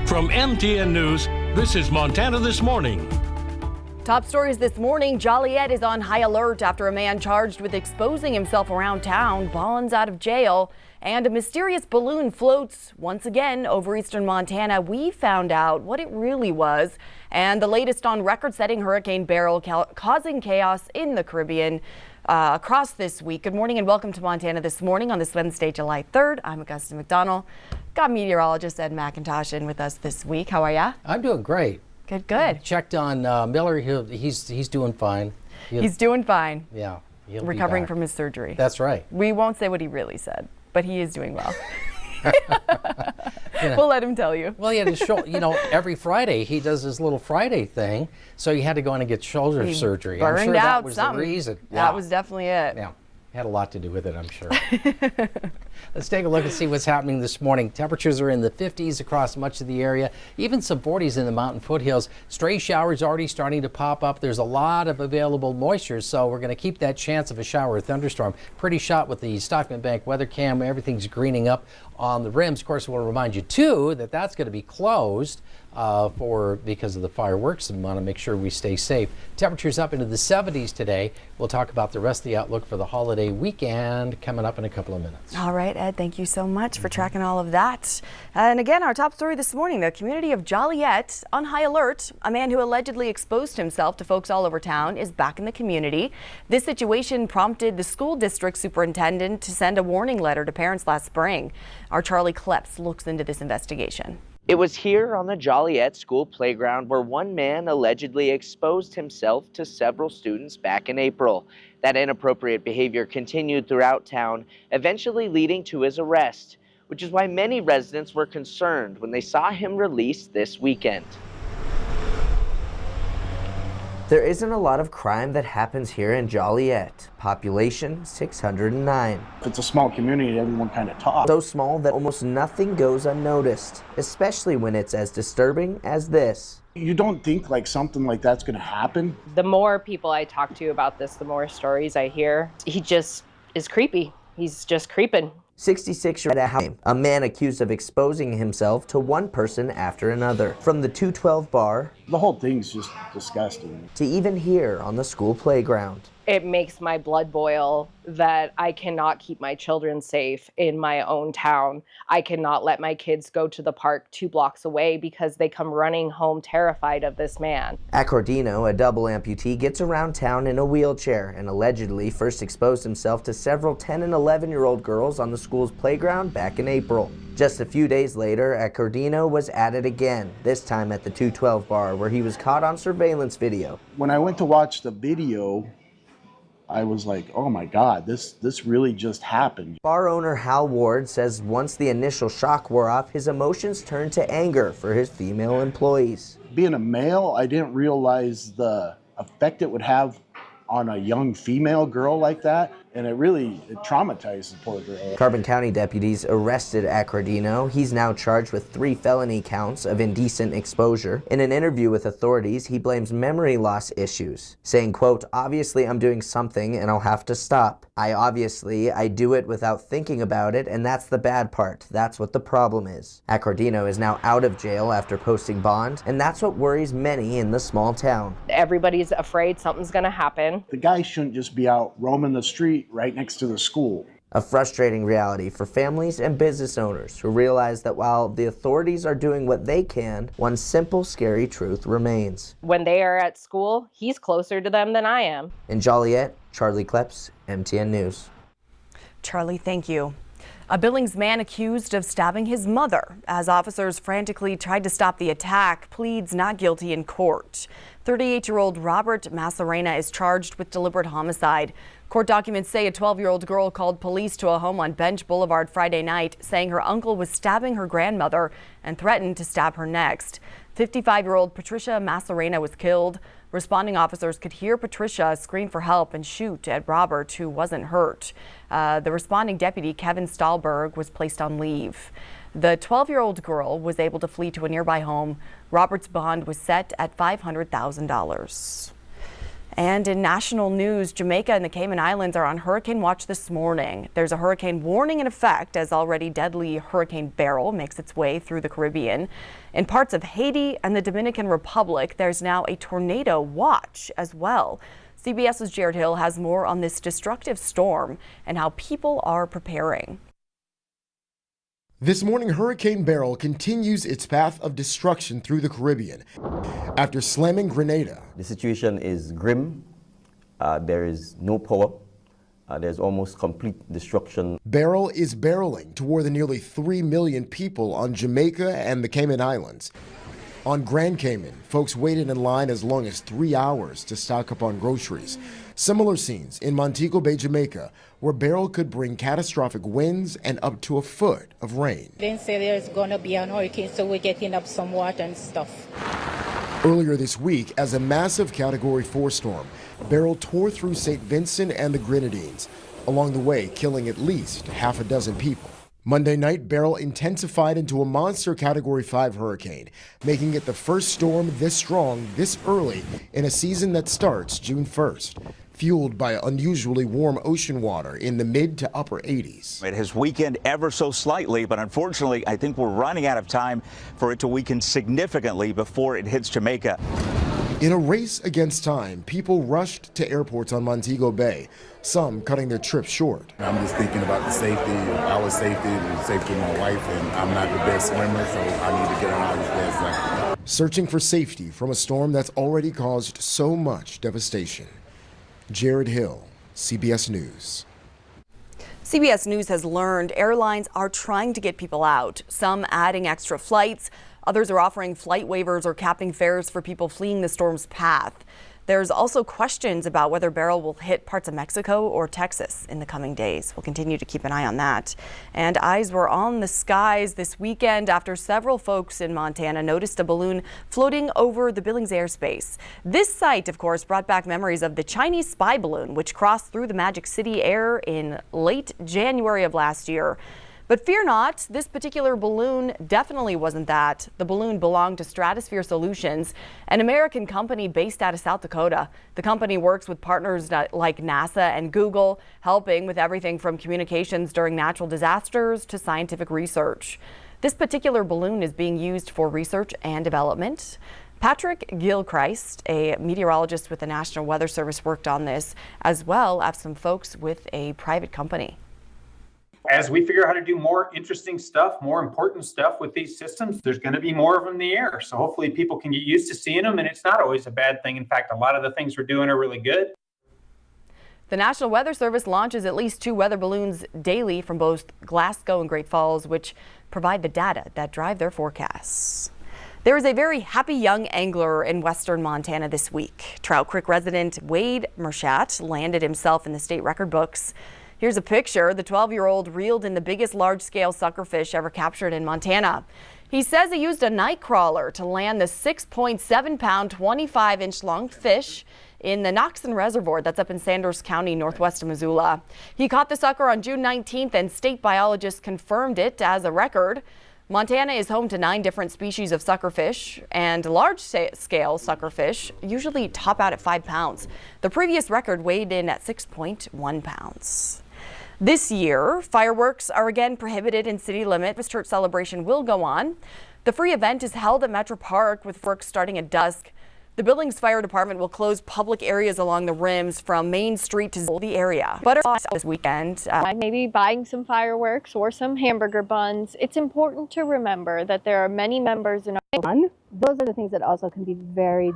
From MTN News, this is Montana This Morning. Top stories this morning. Joliet is on high alert after a man charged with exposing himself around town bonds out of jail, and a mysterious balloon floats once again over eastern Montana. We found out what it really was, and the latest on record-setting Hurricane Beryl causing chaos in the Caribbean across this week. Good morning and welcome to Montana This Morning on this Wednesday, July 3rd. I'm Augusta McDonnell. Got meteorologist Ed McIntosh in with us this week. How are ya? I'm doing great. Good. Checked on Miller. He's doing fine. He's doing fine. Yeah. Recovering from his surgery. That's right. We won't say what he really said, but he is doing well. We'll let him tell you. Well, he had his shoulder, every Friday he does his little Friday thing, so he had to go in and get shoulder surgery. Burned I'm sure out that was something. the reason. That was definitely it. Yeah. Had a lot to do with it, I'm sure. Let's take a look and see what's happening this morning. Temperatures are in the 50s across much of the area, even some 40s in the mountain foothills. Stray showers already starting to pop up. There's a lot of available moisture, so we're going to keep that chance of a shower or thunderstorm. Pretty shot with the Stockman Bank weather cam. Everything's greening up on the rims. Of course, we'll remind you, too, that that's going to be closed because of the fireworks, and want to make sure we stay safe. Temperatures up into the 70s today. We'll talk about the rest of the outlook for the holiday weekend coming up in a couple of minutes. All right, Ed, thank you so much for tracking all of that. And again, our top story this morning, the community of Joliet on high alert. A man who allegedly exposed himself to folks all over town is back in the community. This situation prompted the school district superintendent to send a warning letter to parents last spring. Our Charlie Kleps looks into this investigation. It was here on the Joliet school playground where one man allegedly exposed himself to several students back in April. That inappropriate behavior continued throughout town, eventually leading to his arrest, which is why many residents were concerned when they saw him released this weekend. There isn't a lot of crime that happens here in Joliet. Population 609. It's a small community, everyone kind of talks. So small that almost nothing goes unnoticed, especially when it's as disturbing as this. You don't think like something like that's going to happen. The more people I talk to about this, the more stories I hear. He just is creepy. He's just creeping. 66-year-old at home, a man accused of exposing himself to one person after another. From the 212 bar, The whole thing's just disgusting. to even here on the school playground. It makes my blood boil that I cannot keep my children safe in my own town. I cannot let my kids go to the park 2 blocks away because they come running home terrified of this man. Accordino, a double amputee, gets around town in a wheelchair and allegedly first exposed himself to several 10 and 11-year-old girls on the school's playground back in April. Just a few days later, Accordino was at it again, this time at the 212 bar where he was caught on surveillance video. When I went to watch the video, I was like, oh my God, this really just happened. Bar owner Hal Ward says once the initial shock wore off, his emotions turned to anger for his female employees. Being a male, I didn't realize the effect it would have on a young female girl like that, and it traumatized the poor girl. Carbon County deputies arrested Accordino. He's now charged with 3 felony counts of indecent exposure. In an interview with authorities, he blames memory loss issues, saying, quote, "Obviously I'm doing something and I'll have to stop. I do it without thinking about it, and that's the bad part. That's what the problem is." Accordino is now out of jail after posting bond, and that's what worries many in the small town. Everybody's afraid something's going to happen. The guy shouldn't just be out roaming the street right next to the school. A frustrating reality for families and business owners who realize that while the authorities are doing what they can, one simple, scary truth remains. When they are at school, he's closer to them than I am. In Joliet, Charlie Kleps, MTN News. Charlie, thank you. A Billings man accused of stabbing his mother as officers frantically tried to stop the attack pleads not guilty in court. 38-year-old Robert Masarena is charged with deliberate homicide. Court documents say a 12-year-old girl called police to a home on Bench Boulevard Friday night, saying her uncle was stabbing her grandmother and threatened to stab her next. 55-year-old Patricia Masarena was killed. Responding officers could hear Patricia scream for help and shoot at Robert, who wasn't hurt. The responding deputy, Kevin Stahlberg, was placed on leave. The 12-year-old girl was able to flee to a nearby home. Robert's bond was set at $500,000. And in national news, Jamaica and the Cayman Islands are on hurricane watch this morning. There's a hurricane warning in effect as already deadly Hurricane Beryl makes its way through the Caribbean. In parts of Haiti and the Dominican Republic, there's now a tornado watch as well. CBS's Jared Hill has more on this destructive storm and how people are preparing. This morning, Hurricane Beryl continues its path of destruction through the Caribbean after slamming Grenada. The situation is grim. There is no power. There's almost complete destruction. Beryl is barreling toward the nearly 3 million people on Jamaica and the Cayman Islands. On Grand Cayman, folks waited in line as long as 3 hours to stock up on groceries. Similar scenes in Montego Bay, Jamaica, where Beryl could bring catastrophic winds and up to a foot of rain. They say there's going to be an hurricane, so we're getting up some water and stuff. Earlier this week, as a massive Category 4 storm, Beryl tore through St. Vincent and the Grenadines, along the way killing at least half a dozen people. Monday night, Beryl intensified into a monster Category 5 hurricane, making it the first storm this strong this early in a season that starts June 1st. Fueled by unusually warm ocean water in the mid to upper 80s. It has weakened ever so slightly, but unfortunately, I think we're running out of time for it to weaken significantly before it hits Jamaica. In a race against time, people rushed to airports on Montego Bay, some cutting their trip short. I'm just thinking about the safety, our safety, the safety of my wife, and I'm not the best swimmer, so I need to get out as fast as I can. Searching for safety from a storm that's already caused so much devastation. Jared Hill, CBS News. CBS News has learned airlines are trying to get people out, some adding extra flights. Others are offering flight waivers or capping fares for people fleeing the storm's path. There's also questions about whether Beryl will hit parts of Mexico or Texas in the coming days. We'll continue to keep an eye on that. And eyes were on the skies this weekend after several folks in Montana noticed a balloon floating over the Billings airspace. This sight, of course, brought back memories of the Chinese spy balloon, which crossed through the Magic City air in late January of last year. But fear not, this particular balloon definitely wasn't that. The balloon belonged to Stratosphere Solutions, an American company based out of South Dakota. The company works with partners like NASA and Google, helping with everything from communications during natural disasters to scientific research. This particular balloon is being used for research and development. Patrick Gilchrist, a meteorologist with the National Weather Service, worked on this, as well as some folks with a private company. As we figure out how to do more interesting stuff, more important stuff with these systems, there's going to be more of them in the air. So hopefully people can get used to seeing them, and it's not always a bad thing. In fact, a lot of the things we're doing are really good. The National Weather Service launches at least 2 weather balloons daily from both Glasgow and Great Falls, which provide the data that drive their forecasts. There is a very happy young angler in western Montana this week. Trout Creek resident Wade Merchat landed himself in the state record books. Here's a picture. The 12-year-old reeled in the biggest large-scale suckerfish ever captured in Montana. He says he used a night crawler to land the 6.7-pound, 25-inch long fish in the Noxon Reservoir that's up in Sanders County, northwest of Missoula. He caught the sucker on June 19th, and state biologists confirmed it as a record. Montana is home to 9 different species of suckerfish, and large-scale suckerfish usually top out at 5 pounds. The previous record weighed in at 6.1 pounds. This year, fireworks are again prohibited in city limits. This church celebration will go on. The free event is held at Metro Park with fireworks starting at dusk. The Billings Fire Department will close public areas along the rims from Main Street to the area. But this weekend, maybe buying some fireworks or some hamburger buns. It's important to remember that there are many members in our Those are the things that also can be very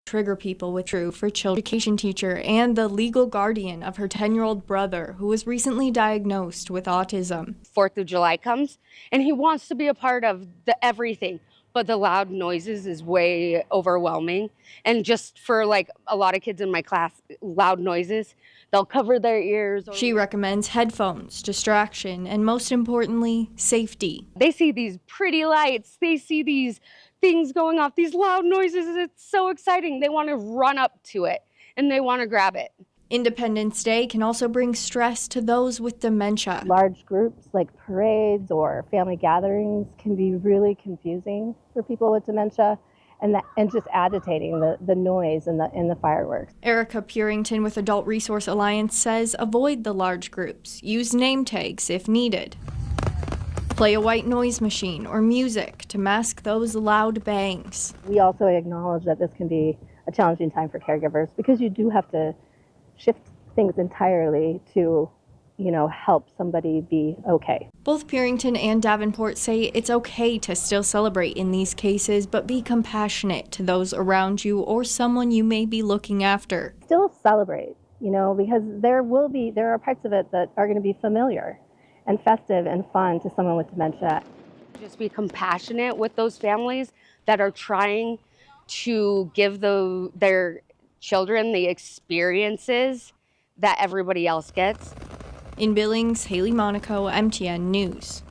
trigger people with true for children education teacher and the legal guardian of her 10-year-old brother who was recently diagnosed with autism. 4th of July comes and he wants to be a part of the everything, but the loud noises is way overwhelming. And just for like a lot of kids in my class, loud noises, they'll cover their ears. She recommends headphones, distraction, and most importantly, safety. They see these pretty lights, they see these things going off, these loud noises. It's so exciting. They want to run up to it and they want to grab it. Independence Day can also bring stress to those with dementia. Large groups like parades or family gatherings can be really confusing for people with dementia. and just agitating the noise and the fireworks. Erica Purington with Adult Resource Alliance says avoid the large groups. Use name tags if needed. Play a white noise machine or music to mask those loud bangs. We also acknowledge that this can be a challenging time for caregivers because you do have to shift things entirely to, help somebody be okay. Both Purington and Davenport say it's okay to still celebrate in these cases, but be compassionate to those around you or someone you may be looking after. Still celebrate, because there are parts of it that are going to be familiar and festive and fun to someone with dementia. Just be compassionate with those families that are trying to give their children the experiences that everybody else gets. In Billings, Haley Monaco, MTN News.